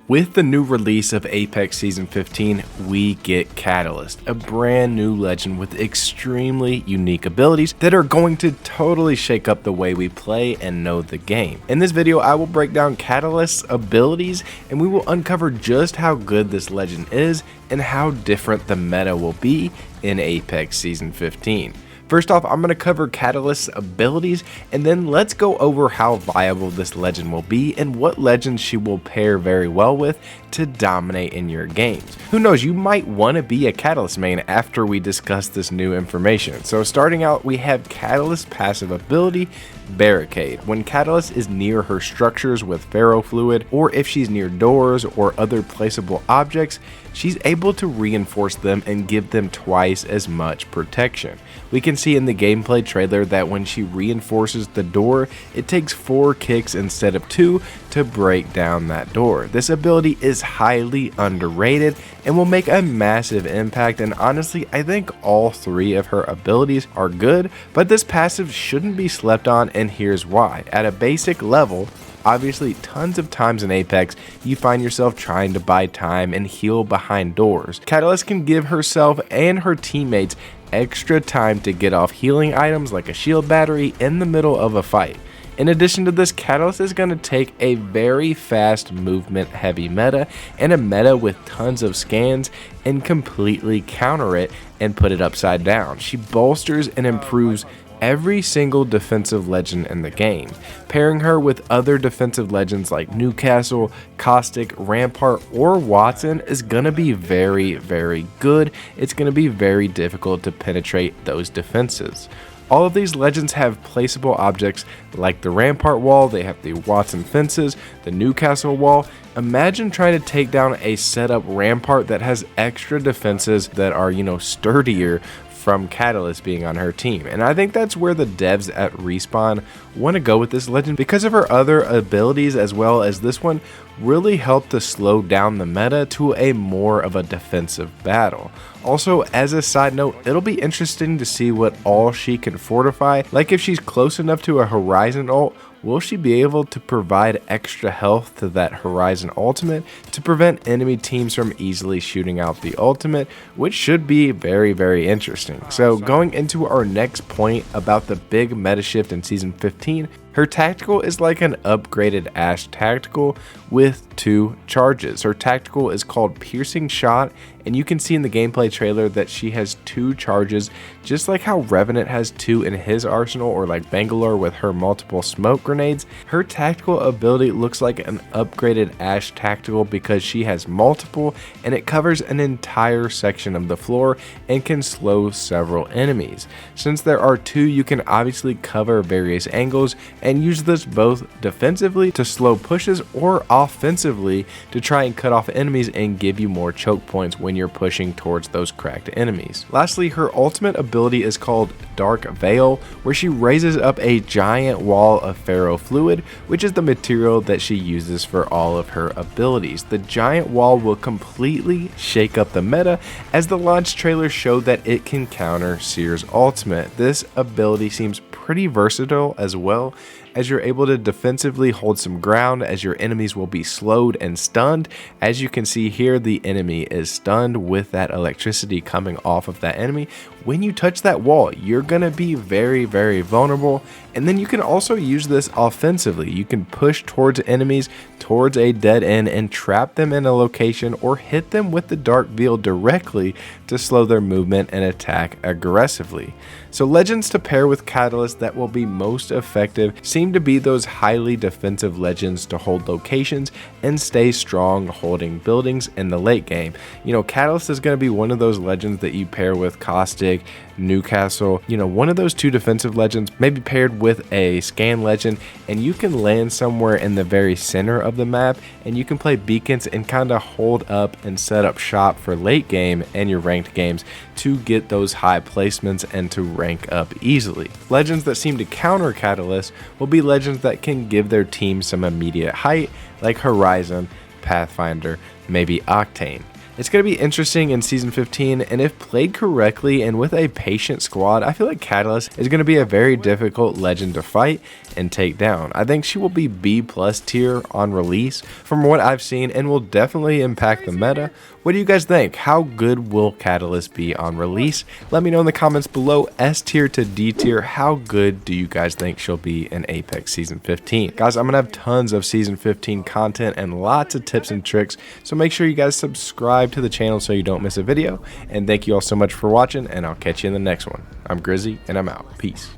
With the new release of Apex Season 15, we get Catalyst, a brand new legend with extremely unique abilities that are going to totally shake up the way we play and know the game. In this video, I will break down Catalyst's abilities and we will uncover just how good this legend is and how different the meta will be in Apex Season 15. First off, I'm going to cover Catalyst's abilities, and then let's go over how viable this legend will be and what legends she will pair very well with to dominate in your games. Who knows, you might want to be a Catalyst main after we discuss this new information. So starting out, we have Catalyst's passive ability, Barricade. When Catalyst is near her structures with ferrofluid, or if she's near doors or other placeable objects, she's able to reinforce them and give them twice as much protection. We can see in the gameplay trailer that when she reinforces the door, it takes 4 kicks instead of 2 to break down that door. This ability is highly underrated and will make a massive impact, and honestly, I think all 3 of her abilities are good, but this passive shouldn't be slept on, and here's why. At a basic level, obviously, tons of times in Apex, you find yourself trying to buy time and heal behind doors. Catalyst can give herself and her teammates extra time to get off healing items like a shield battery in the middle of a fight. In addition to this, Catalyst is going to take a very fast movement heavy meta and a meta with tons of scans and completely counter it and put it upside down. She bolsters and improves every single defensive legend in the game. Pairing her with other defensive legends like Newcastle, Caustic, Rampart, or Wattson is going to be very, very good. It's going to be very difficult to penetrate those defenses. All of these legends have placeable objects like the Rampart wall, they have the Wattson fences, the Newcastle wall. Imagine trying to take down a setup Rampart that has extra defenses that are, sturdier from Catalyst being on her team. And I think that's where the devs at Respawn want to go with this legend because of her other abilities, as well as this one really help to slow down the meta to a more of a defensive battle. Also, as a side note, it'll be interesting to see what all she can fortify. Like if she's close enough to a Horizon ult, will she be able to provide extra health to that Horizon ultimate to prevent enemy teams from easily shooting out the ultimate, which should be very, very interesting. So going into our next point about the big meta shift in Season 15, her tactical is like an upgraded Ashe tactical with 2 charges. Her tactical is called Piercing Shot, and you can see in the gameplay trailer that she has 2 charges, just like how Revenant has 2 in his arsenal, or like Bangalore with her multiple smoke grenades. Her tactical ability looks like an upgraded Ashe tactical because she has multiple, and it covers an entire section of the floor and can slow several enemies. Since there are 2, you can obviously cover various angles and use this both defensively to slow pushes or offensively to try and cut off enemies and give you more choke points when you're pushing towards those cracked enemies. Lastly, her ultimate ability is called Dark Veil, where she raises up a giant wall of ferrofluid, which is the material that she uses for all of her abilities. The giant wall will completely shake up the meta, as the launch trailer showed that it can counter Seer's ultimate. This ability seems pretty versatile as well, as you're able to defensively hold some ground as your enemies will be slowed and stunned. As you can see here, the enemy is stunned with that electricity coming off of that enemy. When you touch that wall, you're going to be very, very vulnerable. And then you can also use this offensively. You can push towards enemies, towards a dead end, and trap them in a location or hit them with the Dark Veil directly to slow their movement and attack aggressively. So legends to pair with Catalyst that will be most effective seem to be those highly defensive legends to hold locations and stay strong holding buildings in the late game. Catalyst is going to be one of those legends that you pair with Caustic, Newcastle, one of those 2 defensive legends, maybe paired with a scan legend, and you can land somewhere in the very center of the map and you can play beacons and kind of hold up and set up shop for late game and your ranked games to get those high placements and to rank up easily. Legends that seem to counter Catalyst will be legends that can give their team some immediate height, like Horizon, Pathfinder, maybe Octane. It's going to be interesting in Season 15, and if played correctly and with a patient squad, I feel like Catalyst is going to be a very difficult legend to fight, and take down. I think she will be B+ tier on release from what I've seen and will definitely impact the meta. What do you guys think? How good will Catalyst be on release? Let me know in the comments below. S tier to D tier, how good do you guys think she'll be in Apex Season 15? Guys, I'm going to have tons of Season 15 content and lots of tips and tricks, so make sure you guys subscribe to the channel so you don't miss a video. And thank you all so much for watching, and I'll catch you in the next one. I'm Grizzy, and I'm out. Peace.